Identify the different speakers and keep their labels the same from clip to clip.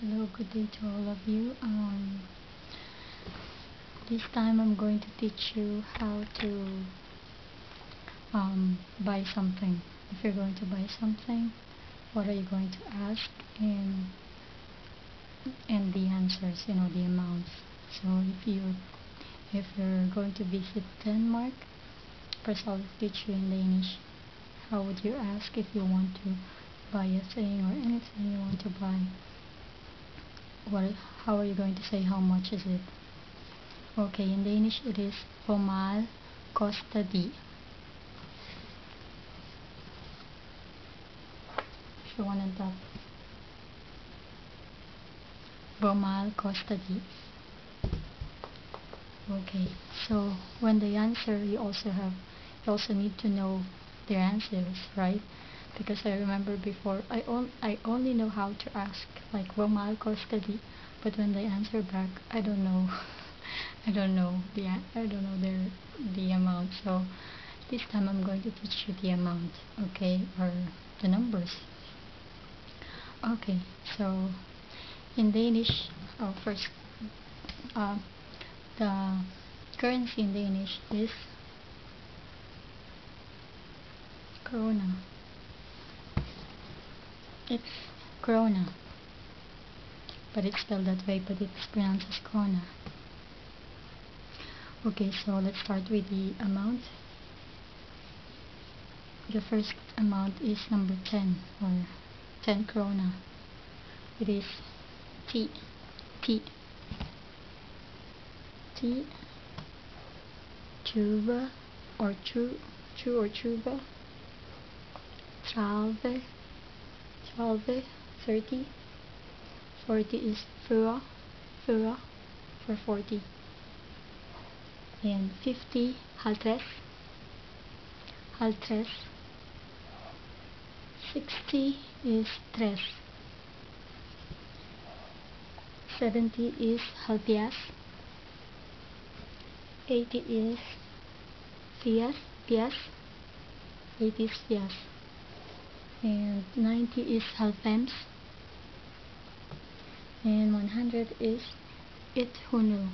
Speaker 1: Hello, good day to all of you. This time I'm going to teach you how to buy something. If you're going to buy something, what are you going to ask, and the answers, the amounts. So if you're going to visit Denmark, first I'll teach you in Danish. How would you ask if you want to buy a thing or anything you want to buy? How are you going to say how much is it? Okay, in Danish it is hvor meget koster det? Show one on top. Hvor meget koster det? Okay, so when they answer, you also need to know their answers, right? Because I remember before, I only know how to ask, like hvor meget koster det, but when they answer back, I don't know. I don't know the amount. So this time I'm going to teach you the amount, okay, or the numbers. Okay, so in Danish, first, the currency in Danish is krona. It's krona, but it's spelled that way, but it's pronounced as krona. Okay, so let's start with the amount. The first amount is number 10, or 10 krona. It is T, tuba, or chu or tuba, 30, 30, 40 is fura for 40, and 50, halvtreds, 60 is tres, 70 is halvfjerds, 80 is firs, 80 is firs, and 90 is halvfems, and 100 is 100.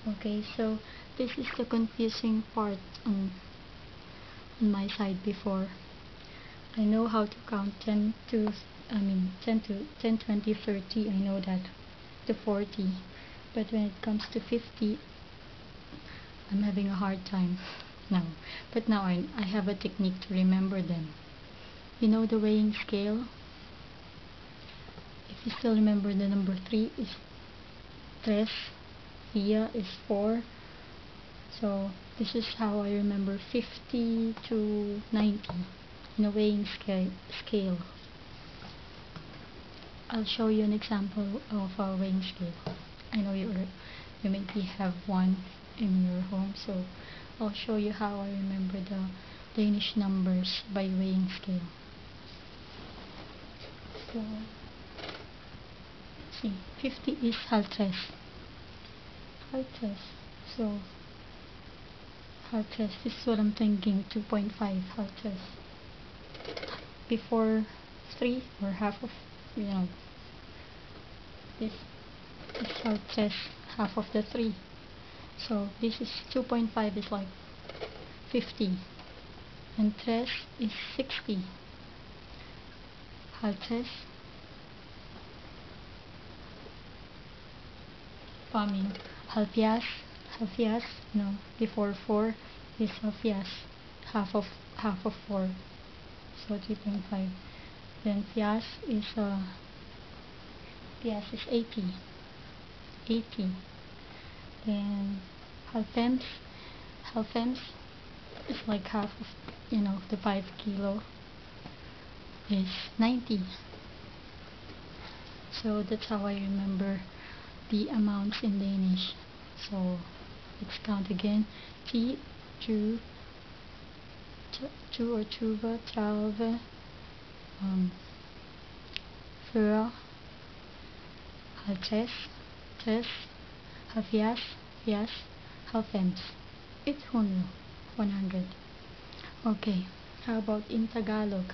Speaker 1: Okay, so this is the confusing part on my side before. I know how to count 10 to 10, 20, 30, I know that, to 40, but when it comes to 50, I'm having a hard time now. But now I have a technique to remember them. You know the weighing scale? If you still remember, the number 3 is tres, 4 is 4. So this is how I remember 50 to 90 in a weighing scale. I'll show you an example of a weighing scale. I know you maybe have one in your home, so I'll show you how I remember the Danish numbers by weighing scale. So see, 50 is halvtreds. So halvtreds, this is what I'm thinking, 2.5 halvtreds. Before 3, or half of, this is halvtreds, half of the 3. So this is 2.5 is like 50, and tres is 60. Halvtreds, halvfjerds, before 4 is halvfjerds, half of 4, so 3.5. Then fjers is 80. Then halvfems is like half of, the 5 kilo is 90. So that's how I remember the amounts in Danish. So let's count again. T, two or tuba, 30, 40, halvtreds, 70, halvfems, 100. Okay, how about in Tagalog?